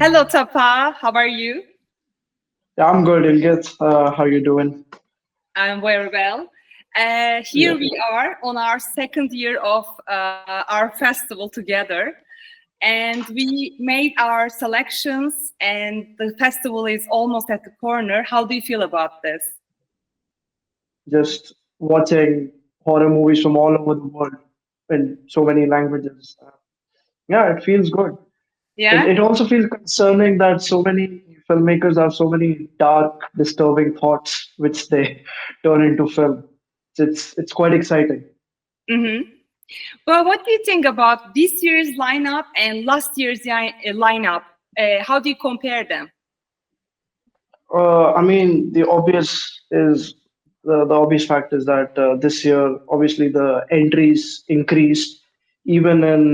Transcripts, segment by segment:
Hello, Tapa. How are you? Yeah, I'm good, Ilgit. How you doing? I'm very well. Here Yeah. we are on our second year of our festival together, and we made our selections, and the festival is almost at the corner. How do you feel about this? Just watching horror movies from all over the world in so many languages. Yeah, it feels good. It, Yeah? it also feels concerning that so many filmmakers have so many dark, disturbing thoughts which they turn into film. It's quite exciting. Mm-hmm. Well, what do you think about this year's lineup and last year's lineup? How do you compare them? I mean, the obvious fact is that this year, obviously, the entries increased, even in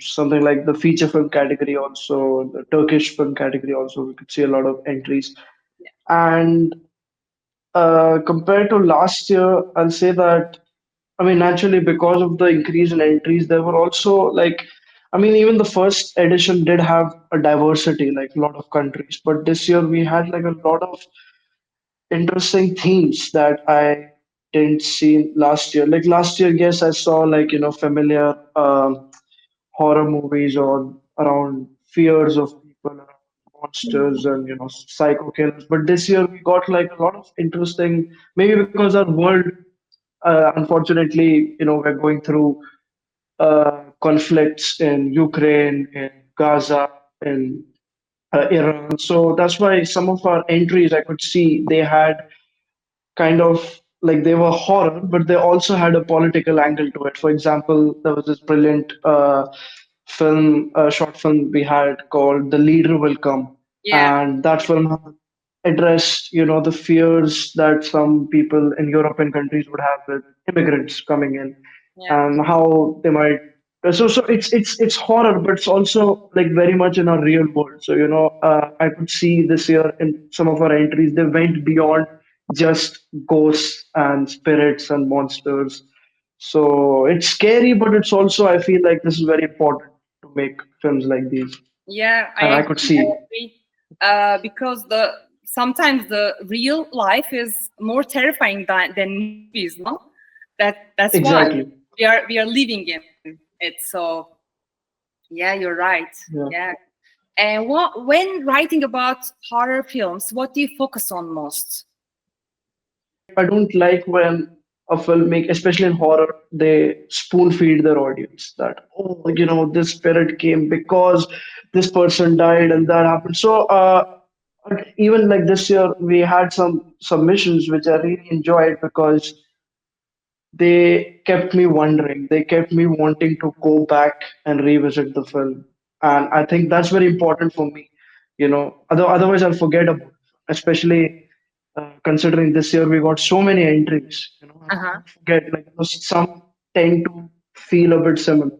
something like the feature film category, also the Turkish film category. Also, we could see a lot of entries. And compared to last year, I'll say that, I mean, naturally, because of the increase in entries, there were also like, I mean, even the first edition did have a diversity, like a lot of countries. But this year we had like a lot of interesting themes that I didn't see last year. Like last year, yes, I saw like, familiar horror movies or around fears of people, around monsters and, psycho killers. But this year we got like a lot of interesting, maybe because our world, unfortunately, we're going through conflicts in Ukraine, in Gaza, in Iran. So that's why some of our entries I could see they had kind of like they were horror, but they also had a political angle to it. For example, there was this brilliant short film we had called "The Leader Will Come," Yeah, and that film addressed, the fears that some people in European countries would have with immigrants coming in, yeah. and how they might. So it's horror, but it's also like very much in our real world. So I could see this year in some of our entries they went beyond just ghosts and spirits and monsters. So it's scary, but it's also I feel like this is very important to make films like these, Yeah, I and I could agree. I see agree. Because the sometimes the real life is more terrifying than movies, no? That's why exactly. we are living in it. So yeah, you're right. Yeah. Yeah. And when writing about horror films, what do you focus on most? I don't like when a film make, especially in horror, they spoon feed their audience that, oh, this spirit came because this person died and that happened. So even like this year, we had some submissions which I really enjoyed because they kept me wondering. They kept me wanting to go back and revisit the film. And I think that's very important for me. Otherwise I'll forget about it. Especially considering this year we got so many entries. Uh-huh. I forget like some tend to feel a bit similar.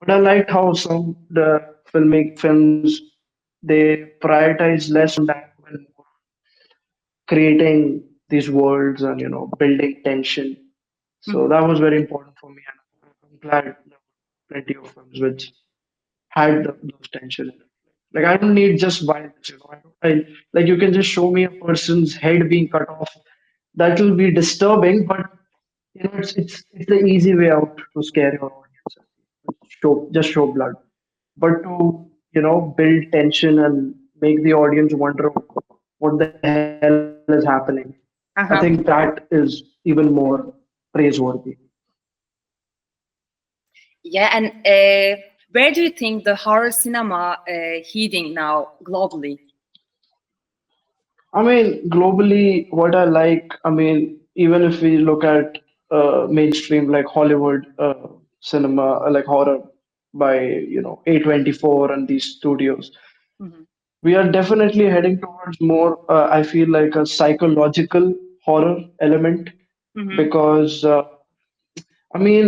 But I liked how some the films they prioritize less on that and creating these worlds and building tension. So Mhm. that was very important for me, and I'm glad there were plenty of films which had those tension in it. Like I don't need just violence, like you can just show me a person's head being cut off. That will be disturbing, but it's the easy way out to scare your audience. Show blood, but to build tension and make the audience wonder what the hell is happening. I think that Uh-huh. is even more praiseworthy. Yeah, and where do you think the horror cinema heading now globally? I mean, globally, what I like, I mean, even if we look at mainstream like Hollywood cinema, like horror by A24 and these studios, Mhm. we are definitely heading towards more. I feel like a psychological horror element Mhm. because I mean,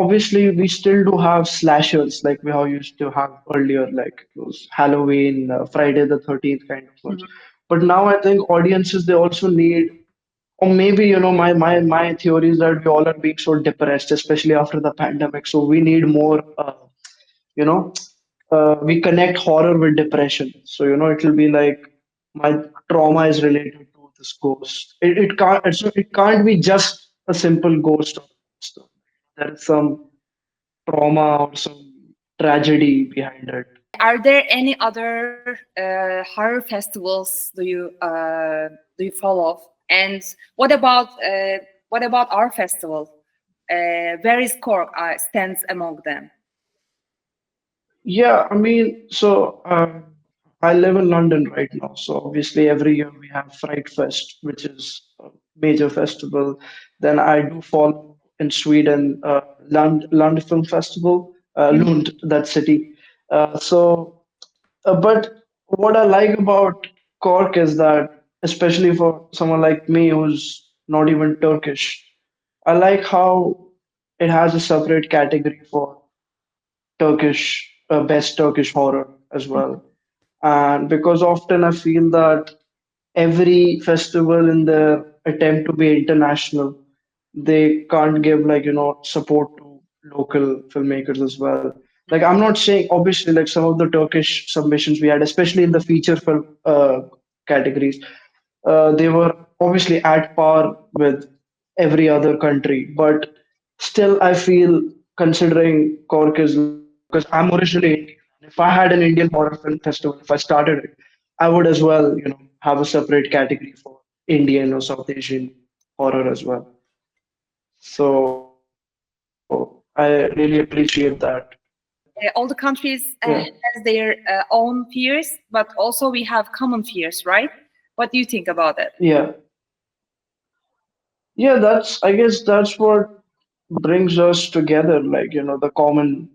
obviously, we still do have slashers like we how used to have earlier, like those Halloween, Friday the 13th kind of ones. Mhm. But now I think audiences they also need, or maybe my theory is that we all are being so depressed, especially after the pandemic. So we need more, you know, we connect horror with depression. So it will be like my trauma is related to this ghost. It can't be just a simple ghost. So there is some trauma or some tragedy behind it. Are there any other horror festivals do you follow? And what about our festival? Where is KORK stands among them? Yeah, I mean, so I live in London right now. So obviously, every year we have Fright Fest, which is a major festival. Then I do follow in Sweden, Lund Film Festival, Lund, that city. But what I like about Cork is that, especially for someone like me who's not even Turkish, I like how it has a separate category for best Turkish horror as well. And because often I feel that every festival in their attempt to be international, they can't give support to local filmmakers as well. Like I'm not saying obviously like some of the Turkish submissions we had, especially in the feature film categories, they were obviously at par with every other country. But still, I feel considering Cork is because I'm originally Indian. If I had an Indian horror film festival, if I started it, I would as well, have a separate category for Indian or South Asian horror as well. So I really appreciate that. All the countries Yeah. has their own fears, but also we have common fears, right? What do you think about it? Yeah. Yeah, I guess that's what brings us together, like, the common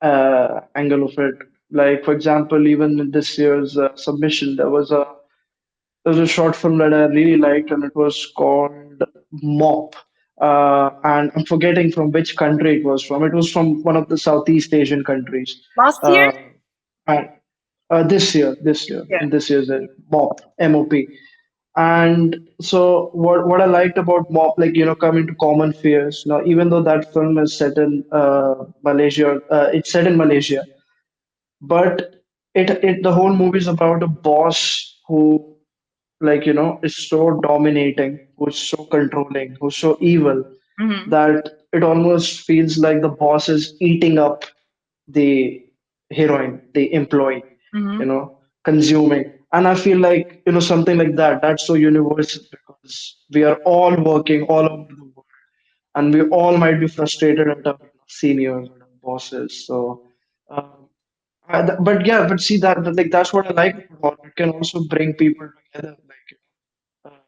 angle of it. Like, for example, even in this year's submission, there was a short film that I really liked, and it was called Mop. And I'm forgetting from which country it was from. It was from one of the Southeast Asian countries. Last year? Uh, and this year, Yeah. in this year's MOP, MOP. And so what I liked about MOP, like, coming to common fears. Now, even though that film is set in Malaysia, it's set in Malaysia, but it the whole movie is about a boss who, like, is so dominating, who's so controlling, who's so evil Mhm. that it almost feels like the boss is eating up the heroine, the employee, Mhm. consuming. And I feel like, something like that, that's so universal because we are all working all over the world and we all might be frustrated at our seniors or our bosses. So, but yeah, but see like that's what I like about horror. It can also bring people together, uh,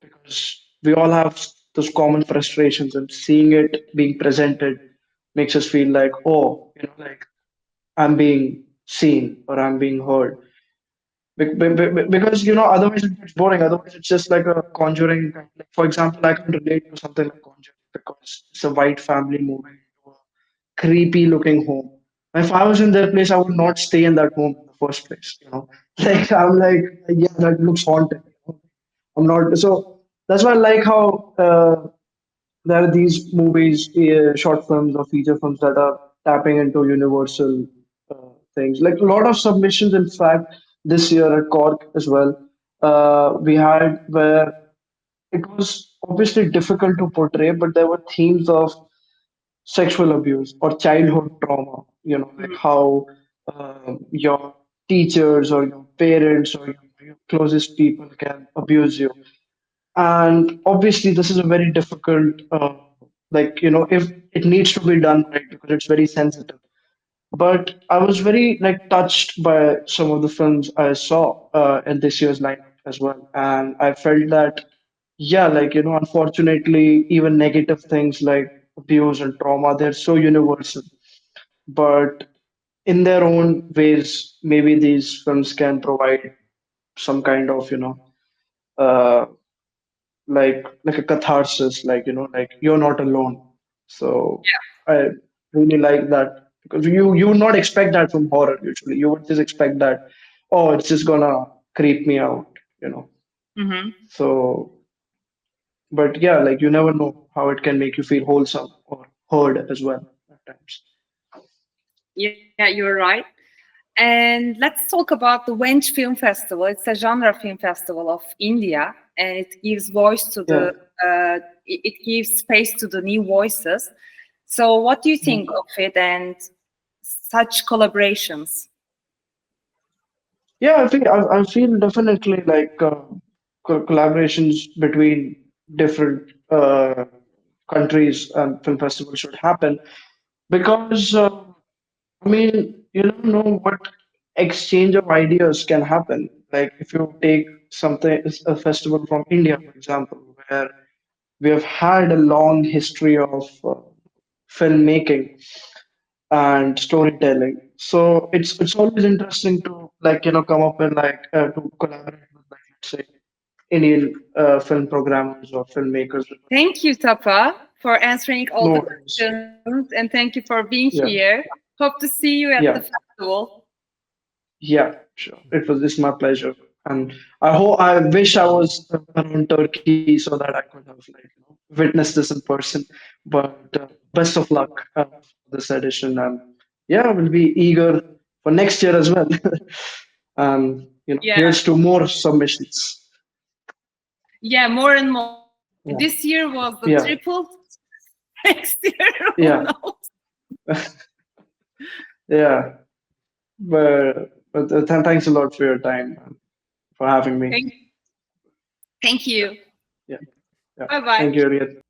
because we all have those common frustrations, and seeing it being presented makes us feel like, oh, like I'm being seen or I'm being heard. Because otherwise it gets boring. Otherwise, it's just like a Conjuring. Like, for example, I can relate to something like Conjuring because it's a white family moving into a creepy looking home. If I was in their place, I would not stay in that home in the first place. Like I'm like, yeah, that looks haunted. I'm not. So that's why I like how there are these movies, short films or feature films that are tapping into universal things. Like a lot of submissions, in fact, this year at Cork as well, we had where it was obviously difficult to portray, but there were themes of sexual abuse or childhood trauma. Like how your teachers or your parents or your closest people can abuse you. And obviously this is a very difficult like if it needs to be done right because it's very sensitive, but I was very like touched by some of the films I saw in this year's lineup as well, and I felt that yeah, like unfortunately even negative things like abuse and trauma, they're so universal, but in their own ways maybe these films can provide some kind of uh, like a catharsis, like like you're not alone. So I really like that because you would not expect that from horror usually. You would just expect that, oh, it's just gonna creep me out. Mhm. So, but yeah, like you never know how it can make you feel wholesome or heard as well at times. Yeah, you're right. And let's talk about the Wench Film Festival. It's a genre film festival of India, and it gives voice to the it gives space to the new voices. So what do you think of it and such collaborations? Yeah, I feel definitely like collaborations between different countries and film festivals should happen because I mean, you don't know what exchange of ideas can happen. Like if you take something, a festival from India, for example, where we have had a long history of filmmaking and storytelling. So it's always interesting to like come up with like to collaborate with like let's say Indian film programmers or filmmakers. Thank you, Tapa, for answering all No the worries. questions, and thank you for being Yeah, here. Hope to see you at the yeah, festival. yeah. Sure. It's my pleasure, and I wish I was around Turkey so that I could have like witnessed this in person. But best of luck for this edition, and yeah, we'll be eager for next year as well. And Yeah, here's to more submissions. yeah, more and more. Yeah, This year was the yeah, triple. Next year, who yeah, knows? yeah. But thanks a lot for your time, for having me. Thank, thank you. Yeah, yeah. Bye bye. Thank you, Riyad.